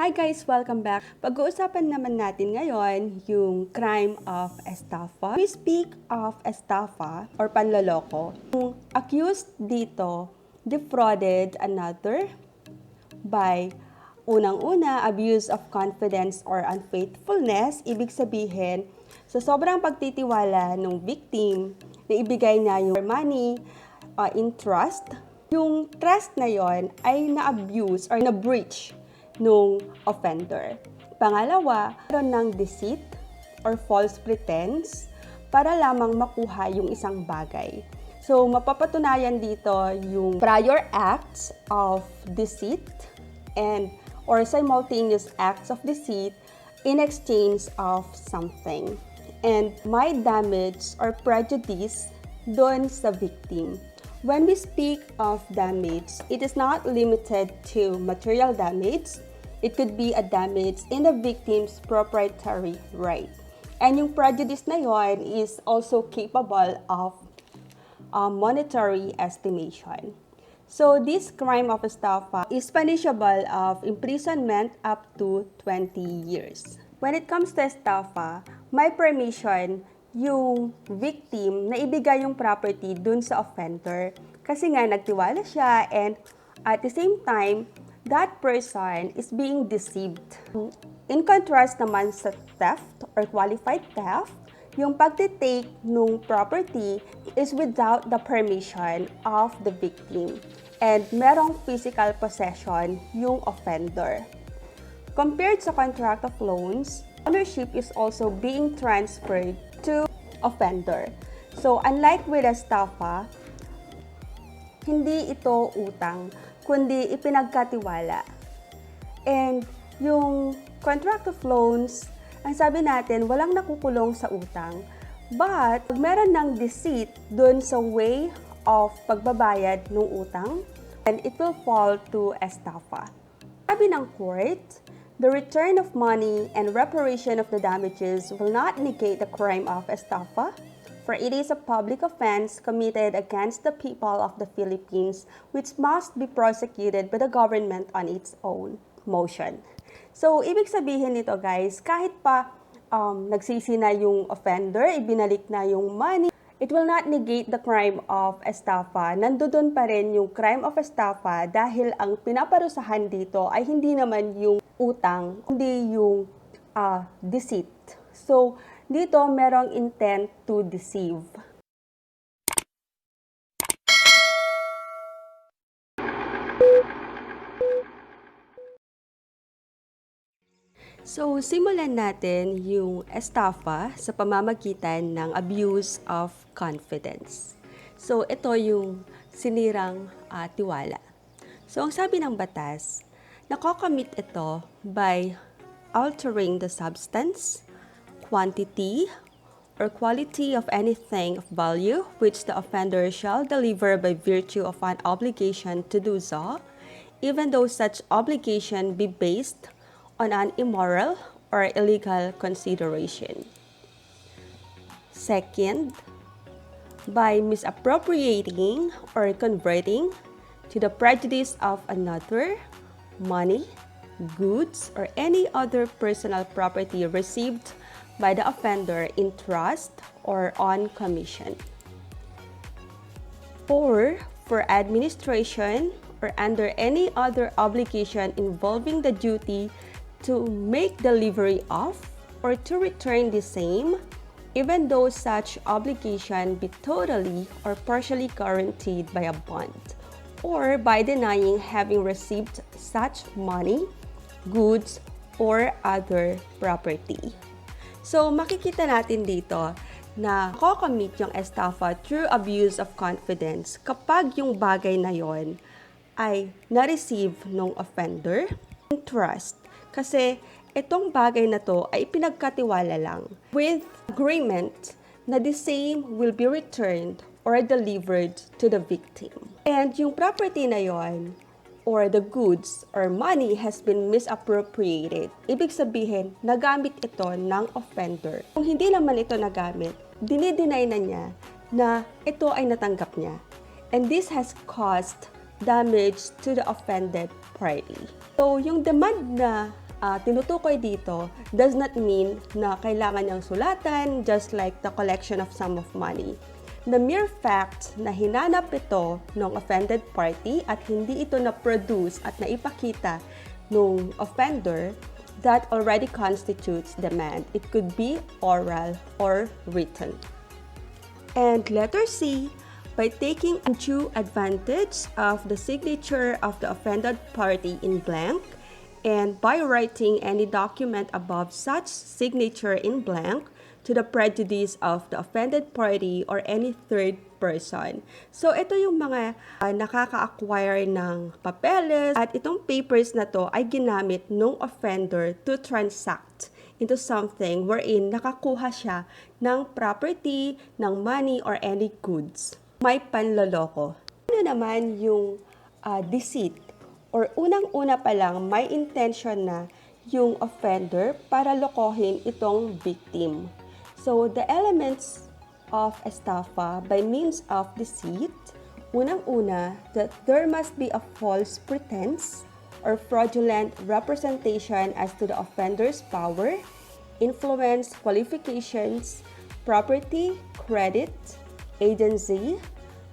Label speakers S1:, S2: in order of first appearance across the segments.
S1: Hi guys! Welcome back. Pag-uusapan naman natin ngayon yung crime of estafa. We speak of estafa or panloloko. Yung accused dito defrauded another by unang-una, abuse of confidence or unfaithfulness. Ibig sabihin, sa sobrang pagtitiwala ng victim na ibigay niya yung money in trust, yung trust na yon ay na-abuse or na-breach nung offender. Pangalawa, meron ng deceit or false pretense para lamang makuha yung isang bagay. So, mapapatunayan dito yung prior acts of deceit and or simultaneous acts of deceit in exchange of something. And may damage or prejudice doon sa victim. When we speak of damage, it is not limited to material damage. It could be a damage in the victim's proprietary right. And yung prejudice na yon is also capable of monetary estimation. So this crime of estafa is punishable of imprisonment up to 20 years. When it comes to estafa, may permission yung victim na ibigay yung property dun sa offender kasi nga nagtiwala siya and at the same time, that person is being deceived. In contrast naman sa theft or qualified theft, yung pagtitake ng property is without the permission of the victim and merong physical possession yung offender. Compared sa contract of loans, ownership is also being transferred to offender. So unlike with estafa, hindi ito utang, kundi ipinagkatiwala. And yung contract of loans, ang sabi natin, walang nakukulong sa utang. But, meron ng deceit dun sa way of pagbabayad ng utang, and it will fall to estafa. Sabi ng court, the return of money and reparation of the damages will not negate the crime of estafa, for it is a public offense committed against the people of the Philippines which must be prosecuted by the government on its own motion. So, ibig sabihin nito guys, kahit pa nagsisi na yung offender, ibinalik na yung money, it will not negate the crime of estafa. Nandoon pa rin yung crime of estafa dahil ang pinaparusahan dito ay hindi naman yung utang, kundi yung deceit. So, dito merong intent to deceive. So, simulan natin yung estafa sa pamamagitan ng abuse of confidence. So, ito yung sinirang tiwala. So, ang sabi ng batas, nakocommit ito by altering the substance, quantity, or quality of anything of value which the offender shall deliver by virtue of an obligation to do so, even though such obligation be based on an immoral or illegal consideration. Second, by misappropriating or converting to the prejudice of another money, goods, or any other personal property received by the offender in trust or on commission. Or for administration or under any other obligation involving the duty to make delivery of or to return the same, even though such obligation be totally or partially guaranteed by a bond, or by denying having received such money, goods, or other property. So, makikita natin dito na nakocommit yung estafa through abuse of confidence kapag yung bagay na yon ay na-receive ng offender in trust. Kasi itong bagay na to ay pinagkatiwala lang with agreement na the same will be returned or delivered to the victim. And yung property na yon or the goods or money has been misappropriated. Ibig sabihin, nagamit ito ng offender. Kung hindi naman ito nagamit, dinideny na niya na ito ay natanggap niya. And this has caused damage to the offended party. So, yung demand na tinutukoy dito does not mean na kailangan niyang sulatan, just like the collection of sum of money. The mere fact na hinanap ito ng offended party at hindi ito na-produce at naipakita ng offender, that already constitutes demand. It could be oral or written. And letter C, by taking undue advantage of the signature of the offended party in blank, and by writing any document above such signature in blank to the prejudice of the offended party or any third person. So, ito yung mga nakaka-acquire ng papeles at itong papers na to ay ginamit ng offender to transact into something wherein nakakuha siya ng property, ng money, or any goods. May panloloko. Ano naman yung deceit? Or unang-una pa lang, may intention na yung offender para lokohin itong victim. So, the elements of estafa by means of deceit, unang-una, that there must be a false pretense or fraudulent representation as to the offender's power, influence, qualifications, property, credit, agency,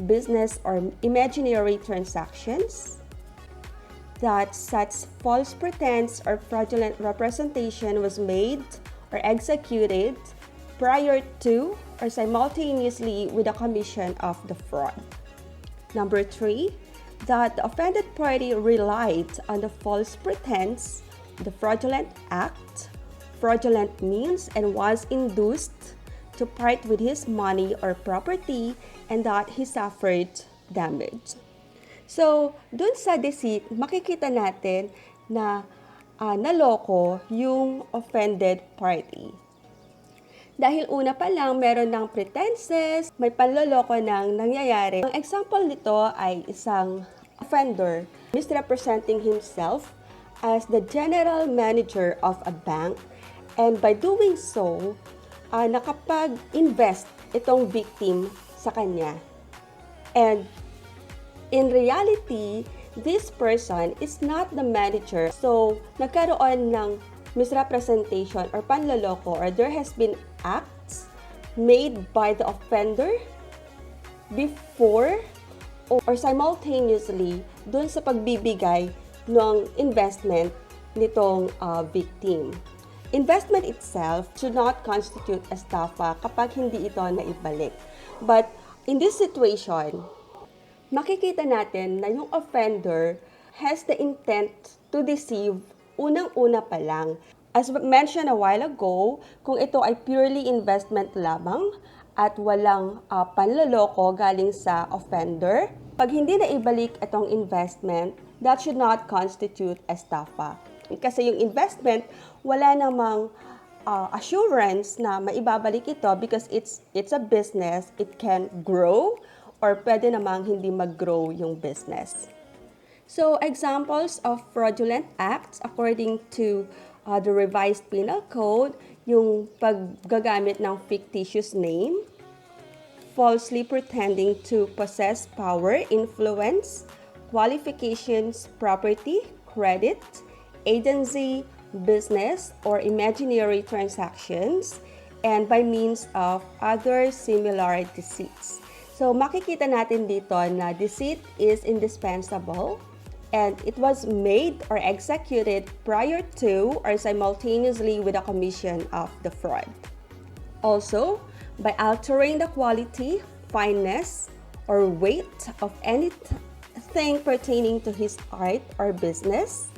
S1: business, or imaginary transactions, that such false pretense or fraudulent representation was made or executed prior to or simultaneously with the commission of the fraud. Number 3, that the offended party relied on the false pretense, the fraudulent act, fraudulent means, and was induced to part with his money or property, and that he suffered damage. So, dun sa deceit, makikita natin na naloko yung offended party. Dahil una pa lang, meron ng pretenses, may panloloko ng nangyayari. Ang example nito ay isang offender misrepresenting himself as the general manager of a bank, and by doing so, nakapag-invest itong victim sa kanya. And in reality, this person is not the manager. So, nagkaroon ng misrepresentation or panloloko, or there has been acts made by the offender before or simultaneously dun sa pagbibigay ng investment nitong victim. Investment itself should not constitute estafa kapag hindi ito naibalik. But in this situation, makikita natin na yung offender has the intent to deceive unang-una pa lang. As mentioned a while ago, kung ito ay purely investment lamang at walang panloloko galing sa offender, pag hindi na ibalik itong investment, that should not constitute estafa. Kasi yung investment, wala namang assurance na maibabalik ito because it's a business, it can grow, or pwede namang hindi mag-grow yung business. So, examples of fraudulent acts according to the revised penal code, yung paggagamit ng fictitious name, falsely pretending to possess power, influence, qualifications, property, credit, agency, business, or imaginary transactions, and by means of other similar deceits. So, makikita natin dito na deceit is indispensable, and it was made or executed prior to or simultaneously with the commission of the fraud. Also, by altering the quality, fineness, or weight of anything pertaining to his art or business,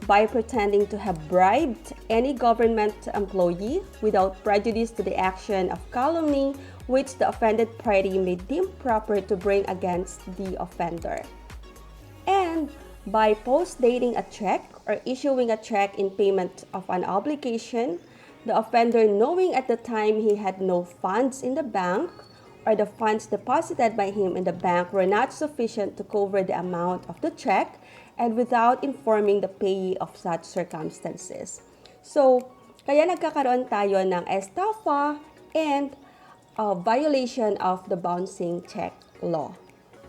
S1: by pretending to have bribed any government employee without prejudice to the action of calumny which the offended party may deem proper to bring against the offender. And by post-dating a check or issuing a check in payment of an obligation, the offender knowing at the time he had no funds in the bank or the funds deposited by him in the bank were not sufficient to cover the amount of the check, and without informing the payee of such circumstances. So, kaya nagkakaroon tayo ng estafa and violation of the bouncing check law.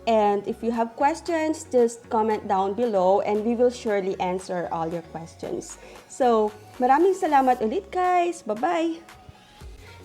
S1: And if you have questions, just comment down below and we will surely answer all your questions. So, maraming salamat ulit guys. Bye-bye!